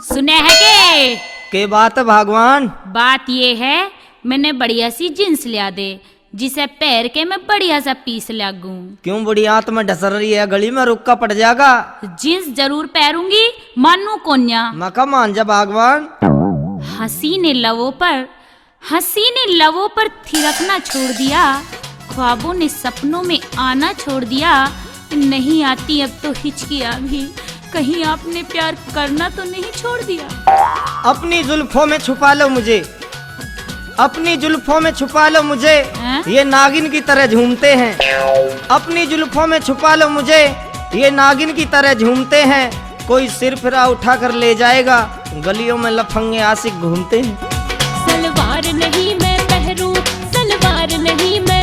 सुने है के बात है भगवान? बात ये है, मैंने बढ़िया सी जींस लिया दे जिसे पैर के मैं बढ़िया सा पीस लागू। क्यों बुढ़िया तुम्हें ढसर रही है, गली में रुक का पड़ जाएगा। जींस जरूर पहनूंगी, मानू कोन्या। मका मान जा भगवान। हसीने लवों पर थिरकना छोड़ दिया, ख्वाबों ने सपनों में आना छोड़ दिया। नहीं आती अब तो हिचकियां भी, कहीं आपने प्यार करना तो नहीं छोड़ दिया। अपनी जुल्फों में छुपा लो मुझे, अपनी जुल्फों में छुपा लो मुझे, ये नागिन की तरह झूमते हैं। अपनी जुल्फों में छुपा लो मुझे, ये नागिन की तरह झूमते हैं। कोई सिर फिरा उठा कर ले जाएगा, गलियों में लफंगे आशिक घूमते हैं। सलवार नहीं मैं पहरूं, सलवार नहीं मैं